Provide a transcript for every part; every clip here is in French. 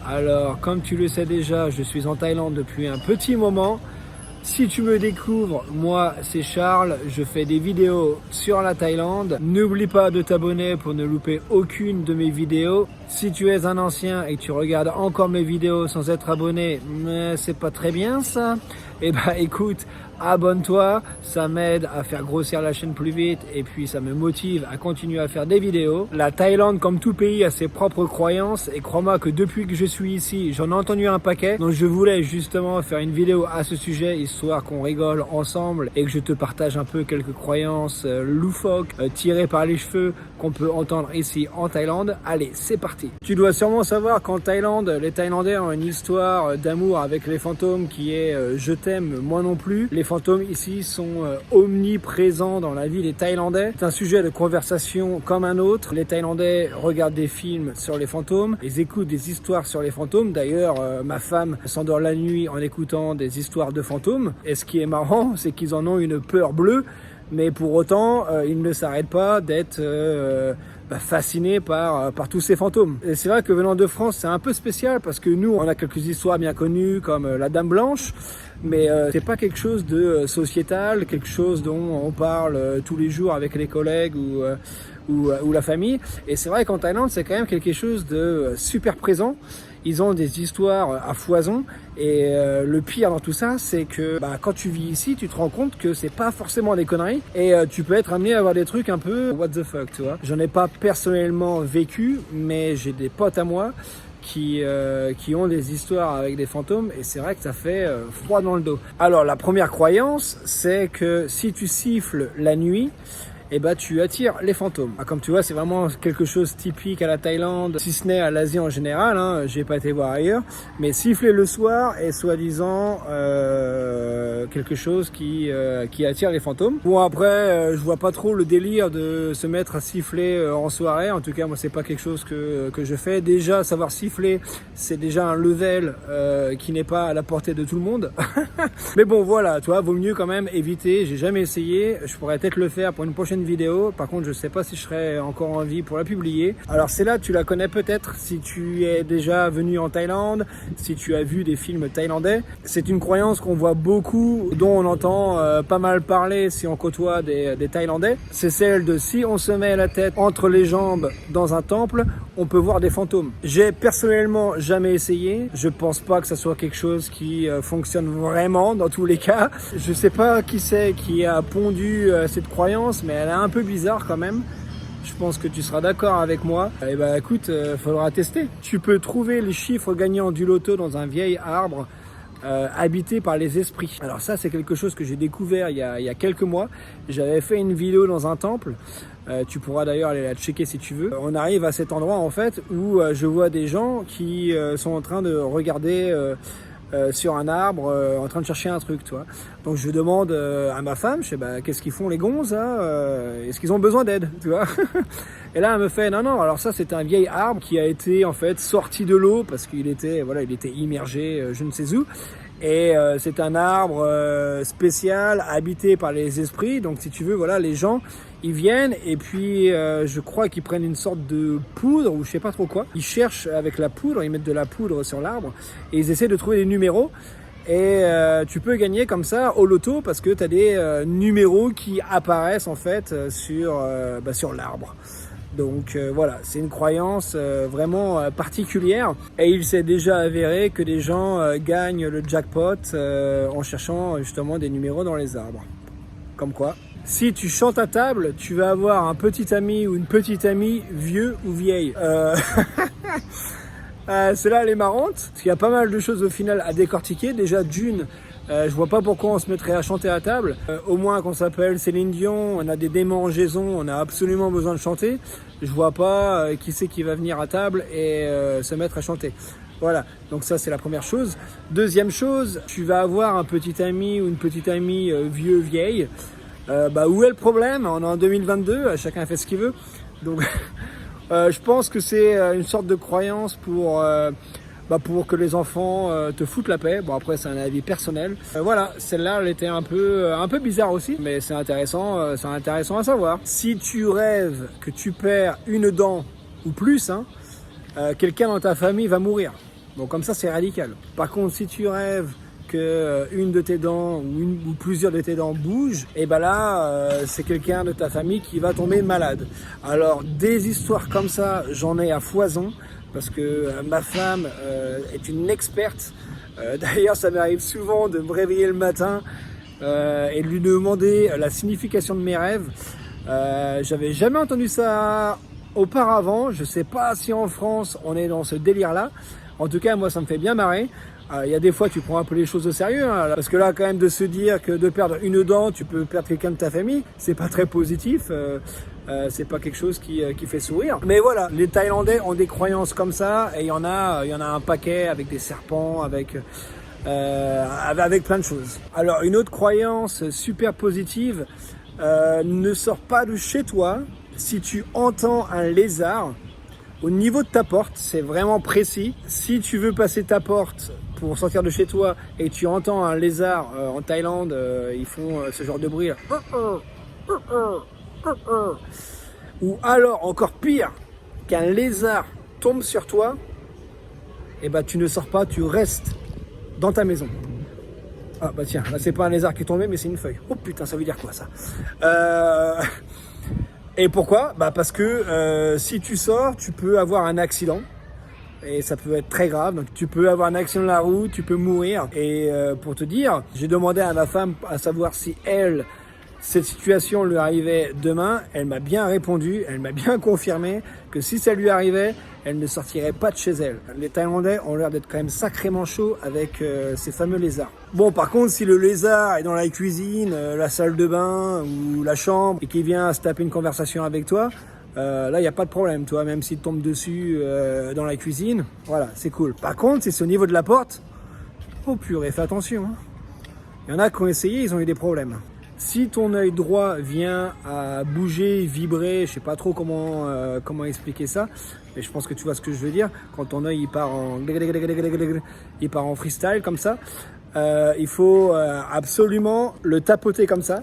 Alors, comme tu le sais déjà, je suis en Thaïlande depuis un petit moment. Si tu me découvres, moi c'est Charles, je fais des vidéos sur la Thaïlande. N'oublie pas de t'abonner pour ne louper aucune de mes vidéos. Si tu es un ancien et que tu regardes encore mes vidéos sans être abonné, mais c'est pas très bien ça. Eh ben écoute, abonne-toi, ça m'aide à faire grossir la chaîne plus vite et puis ça me motive à continuer à faire des vidéos. La Thaïlande, comme tout pays, a ses propres croyances et crois-moi que depuis que je suis ici, j'en ai entendu un paquet. Donc je voulais justement faire une vidéo à ce sujet, histoire qu'on rigole ensemble et que je te partage un peu quelques croyances loufoques, tirées par les cheveux qu'on peut entendre ici en Thaïlande. Allez, c'est parti. Tu dois sûrement savoir qu'en Thaïlande, les Thaïlandais ont une histoire d'amour avec les fantômes qui est je t'aime, moi non plus. Les fantômes ici sont omniprésents dans la vie des Thaïlandais. C'est un sujet de conversation comme un autre. Les Thaïlandais regardent des films sur les fantômes, ils écoutent des histoires sur les fantômes. D'ailleurs, ma femme s'endort la nuit en écoutant des histoires de fantômes. Et ce qui est marrant, c'est qu'ils en ont une peur bleue. Mais pour autant, ils ne s'arrêtent pas d'être fascinés par tous ces fantômes. Et c'est vrai que venant de France, c'est un peu spécial parce que nous, on a quelques histoires bien connues comme la Dame Blanche, mais c'est pas quelque chose de sociétal, quelque chose dont on parle tous les jours avec les collègues ou la famille. Et c'est vrai qu'en Thaïlande, c'est quand même quelque chose de super présent. Ils ont des histoires à foison et le pire dans tout ça, c'est que quand tu vis ici, tu te rends compte que c'est pas forcément des conneries et tu peux être amené à avoir des trucs un peu what the fuck, tu vois. J'en ai pas personnellement vécu, mais j'ai des potes à moi qui ont des histoires avec des fantômes et c'est vrai que ça fait froid dans le dos. Alors la première croyance, c'est que si tu siffles la nuit, et tu attires les fantômes. Comme tu vois, c'est vraiment quelque chose typique à la Thaïlande, si ce n'est à l'Asie en général, hein. J'ai pas été voir ailleurs, mais siffler le soir est soi-disant quelque chose qui attire les fantômes. Bon après, je vois pas trop le délire de se mettre à siffler en soirée. En tout cas, moi c'est pas quelque chose que je fais. Déjà, savoir siffler, c'est déjà un level qui n'est pas à la portée de tout le monde. Mais bon, voilà, tu vois, vaut mieux quand même éviter. J'ai jamais essayé. Je pourrais peut-être le faire pour une prochaine vidéo. Par contre, je sais pas si je serai encore en vie pour la publier. Alors celle-là, tu la connais peut-être si tu es déjà venu en Thaïlande, si tu as vu des films thaïlandais. C'est une croyance qu'on voit beaucoup, dont on entend pas mal parler si on côtoie des Thaïlandais. C'est celle de si on se met la tête entre les jambes dans un temple, on peut voir des fantômes. J'ai personnellement jamais essayé. Je pense pas que ça soit quelque chose qui fonctionne vraiment dans tous les cas. Je sais pas qui c'est qui a pondu cette croyance, mais elle est un peu bizarre quand même. Je pense que tu seras d'accord avec moi. Et écoute, faudra tester. Tu peux trouver les chiffres gagnants du loto dans un vieil arbre habité par les esprits. Alors ça, c'est quelque chose que j'ai découvert il y a quelques mois. J'avais fait une vidéo dans un temple. Tu pourras d'ailleurs aller la checker si tu veux. On arrive à cet endroit en fait où je vois des gens qui sont en train de regarder sur un arbre en train de chercher un truc, tu vois. Donc je demande à ma femme, je sais qu'est-ce qu'ils font les gonzes là, est-ce qu'ils ont besoin d'aide, tu vois. Et là elle me fait non, alors ça c'est un vieil arbre qui a été en fait sorti de l'eau parce qu'il était il était immergé je ne sais où. Et c'est un arbre spécial habité par les esprits. Donc si tu veux, voilà, les gens ils viennent et puis je crois qu'ils prennent une sorte de poudre ou je sais pas trop quoi. Ils cherchent avec la poudre, ils mettent de la poudre sur l'arbre et ils essaient de trouver des numéros. Et tu peux gagner comme ça au loto parce que tu as des numéros qui apparaissent en fait sur l'arbre. Donc voilà, c'est une croyance vraiment particulière et il s'est déjà avéré que des gens gagnent le jackpot en cherchant justement des numéros dans les arbres. Comme quoi, si tu chantes à table, tu vas avoir un petit ami ou une petite amie vieux ou vieille. Celle-là, elle est marrante, parce qu'il y a pas mal de choses au final à décortiquer. Déjà, d'une, je vois pas pourquoi on se mettrait à chanter à table. Au moins qu'on s'appelle Céline Dion, on a des démangeaisons, on a absolument besoin de chanter. Je vois pas qui c'est qui va venir à table et se mettre à chanter. Voilà, donc ça c'est la première chose. Deuxième chose, tu vas avoir un petit ami ou une petite amie vieux, vieille. Où est le problème? On est en 2022, chacun fait ce qu'il veut. Donc je pense que c'est une sorte de croyance pour que les enfants te foutent la paix. Bon après c'est un avis personnel. Voilà, celle-là elle était un peu bizarre aussi, mais c'est intéressant à savoir. Si tu rêves que tu perds une dent ou plus, quelqu'un dans ta famille va mourir. Bon, comme ça, c'est radical. Par contre, si tu rêves que une de tes dents ou plusieurs de tes dents bougent, et ben là, c'est quelqu'un de ta famille qui va tomber malade. Alors, des histoires comme ça, j'en ai à foison, parce que ma femme est une experte. D'ailleurs, ça m'arrive souvent de me réveiller le matin et de lui demander la signification de mes rêves. J'avais jamais entendu ça auparavant. Je sais pas si en France on est dans ce délire-là. En tout cas, moi, ça me fait bien marrer. Il y a des fois, tu prends un peu les choses au sérieux, hein, parce que là, quand même, de se dire que de perdre une dent, tu peux perdre quelqu'un de ta famille, c'est pas très positif. C'est pas quelque chose qui fait sourire. Mais voilà, les Thaïlandais ont des croyances comme ça, et il y en a un paquet avec des serpents, avec plein de choses. Alors, une autre croyance super positive, ne sors pas de chez toi si tu entends un lézard au niveau de ta porte. C'est vraiment précis. Si tu veux passer ta porte pour sortir de chez toi et tu entends un lézard, en Thaïlande, ils font ce genre de bruit là. Ou alors, encore pire, qu'un lézard tombe sur toi, et bah tu ne sors pas, tu restes dans ta maison. Ah bah tiens, là c'est pas un lézard qui est tombé, mais c'est une feuille. Oh putain, ça veut dire quoi ça? Et pourquoi? Bah parce que si tu sors, tu peux avoir un accident. Et ça peut être très grave, donc tu peux avoir un accident de la route, tu peux mourir. Et pour te dire, j'ai demandé à ma femme à savoir si cette situation lui arrivait demain. Elle m'a bien répondu, elle m'a bien confirmé que si ça lui arrivait, elle ne sortirait pas de chez elle. Les Thaïlandais ont l'air d'être quand même sacrément chauds avec ces fameux lézards. Bon, par contre, si le lézard est dans la cuisine, la salle de bain ou la chambre et qu'il vient se taper une conversation avec toi, là, il n'y a pas de problème, toi, même s'il tombe dessus dans la cuisine, voilà, c'est cool. Par contre, si c'est au niveau de la porte, oh purée, fais attention. Hein. Il y en a qui ont essayé, ils ont eu des problèmes. Si ton œil droit vient à bouger, vibrer, je sais pas trop comment expliquer ça, mais je pense que tu vois ce que je veux dire. Quand ton œil il part en freestyle comme ça, il faut absolument le tapoter comme ça.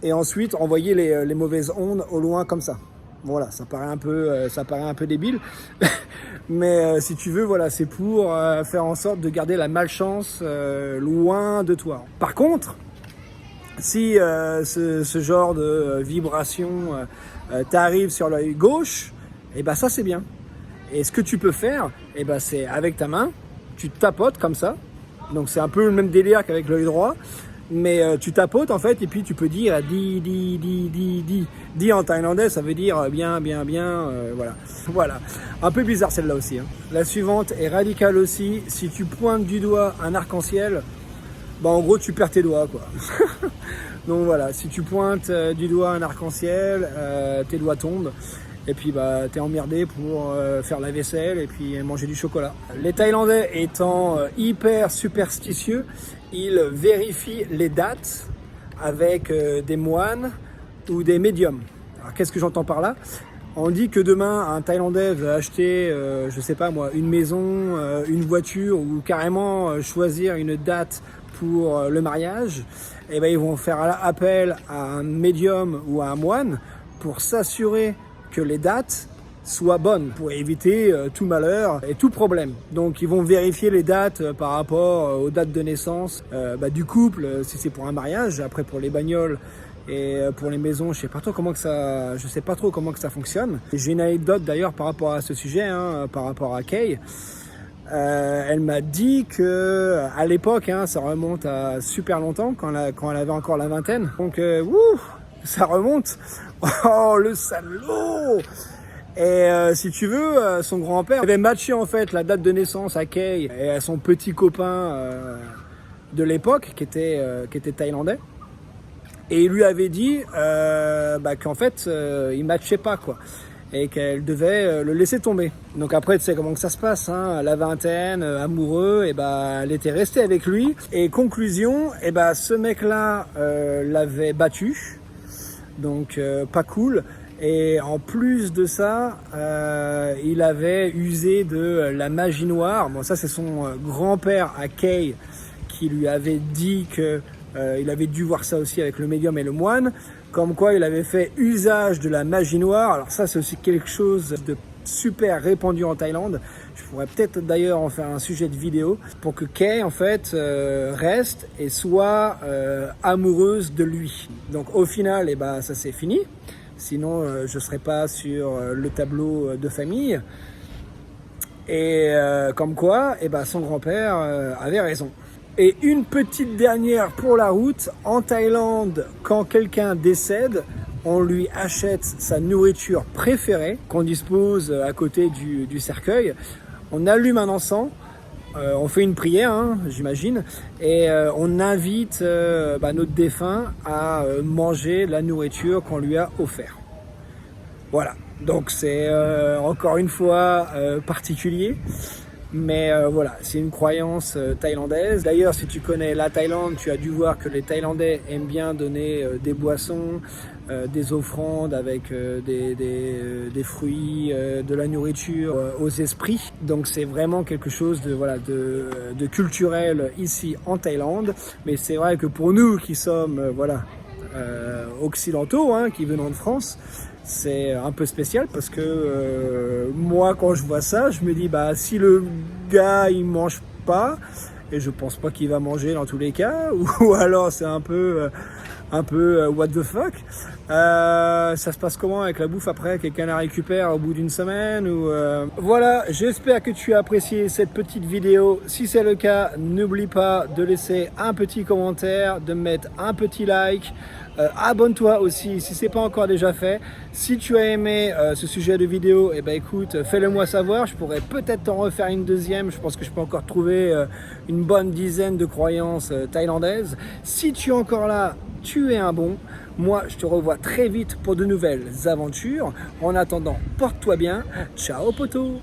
Et ensuite envoyer les mauvaises ondes au loin comme ça. Voilà, ça paraît un peu débile, mais si tu veux, voilà, c'est pour faire en sorte de garder la malchance loin de toi. Par contre, si ce genre de vibration t'arrive sur l'œil gauche, et ben ça c'est bien. Et ce que tu peux faire, et ben c'est avec ta main, tu tapotes comme ça. Donc c'est un peu le même délire qu'avec l'œil droit. Mais tu tapotes en fait et puis tu peux dire di en thaïlandais, ça veut dire bien, voilà. Un peu bizarre celle-là aussi. Hein. La suivante est radicale aussi. Si tu pointes du doigt un arc-en-ciel, bah en gros tu perds tes doigts quoi. Donc voilà, si tu pointes du doigt un arc-en-ciel, tes doigts tombent. Et puis bah t'es emmerdé pour faire la vaisselle et puis manger du chocolat. Les Thaïlandais étant hyper superstitieux, ils vérifient les dates avec des moines ou des médiums. Alors qu'est-ce que j'entends par là? On dit que demain un Thaïlandais veut acheter, je sais pas moi, une maison, une voiture ou carrément choisir une date pour le mariage. Et ben ils vont faire appel à un médium ou à un moine pour s'assurer que les dates soient bonnes pour éviter tout malheur et tout problème. Donc ils vont vérifier les dates par rapport aux dates de naissance du couple, si c'est pour un mariage. Après pour les bagnoles et pour les maisons, je sais pas trop comment que ça fonctionne. J'ai une anecdote d'ailleurs par rapport à ce sujet, hein, par rapport à Kay. Elle m'a dit que à l'époque, hein, ça remonte à super longtemps, quand elle avait encore la vingtaine. Donc ça remonte. Oh le salaud! Et si tu veux, son grand-père avait matché en fait la date de naissance à Kay et à son petit copain de l'époque qui était thaïlandais. Et il lui avait dit qu'en fait il matchait pas quoi. Et qu'elle devait le laisser tomber. Donc après, tu sais comment que ça se passe, hein, la vingtaine, amoureux, et elle était restée avec lui. Et conclusion, ce mec-là l'avait battu, donc pas cool. Et en plus de ça, il avait usé de la magie noire. Bon, ça c'est son grand-père à Kay qui lui avait dit que il avait dû voir ça aussi avec le médium et le moine. Comme quoi il avait fait usage de la magie noire. Alors ça c'est aussi quelque chose de super répandu en Thaïlande. Je pourrais peut-être d'ailleurs en faire un sujet de vidéo pour que Kay en fait reste et soit amoureuse de lui. Donc au final, ça c'est fini. Sinon, je ne serais pas sur le tableau de famille. Et comme quoi, son grand-père avait raison. Et une petite dernière pour la route. En Thaïlande, quand quelqu'un décède, on lui achète sa nourriture préférée qu'on dispose à côté du cercueil. On allume un encens, on fait une prière, j'imagine, et on invite notre défunt à manger la nourriture qu'on lui a offerte. Voilà, donc c'est encore une fois particulier. Mais voilà, c'est une croyance thaïlandaise. D'ailleurs, si tu connais la Thaïlande, tu as dû voir que les Thaïlandais aiment bien donner des boissons, des offrandes avec des fruits, de la nourriture aux esprits. Donc c'est vraiment quelque chose de culturel ici en Thaïlande. Mais c'est vrai que pour nous qui sommes occidentaux, qui venons de France, c'est un peu spécial parce que moi quand je vois ça, je me dis si le gars il mange pas, et je pense pas qu'il va manger dans tous les cas, ou alors c'est un peu what the fuck. Ça se passe comment avec la bouffe après? Quelqu'un la récupère au bout d'une semaine ou Voilà, j'espère que tu as apprécié cette petite vidéo. Si c'est le cas, n'oublie pas de laisser un petit commentaire, de mettre un petit like. Abonne-toi aussi si c'est pas encore déjà fait. Si tu as aimé ce sujet de vidéo, écoute, fais-le moi savoir. Je pourrais peut-être t'en refaire une deuxième. Je pense que je peux encore trouver une bonne dizaine de croyances thaïlandaises. Si tu es encore là, tu es un bon. Moi, je te revois très vite pour de nouvelles aventures. En attendant, porte-toi bien. Ciao, poto!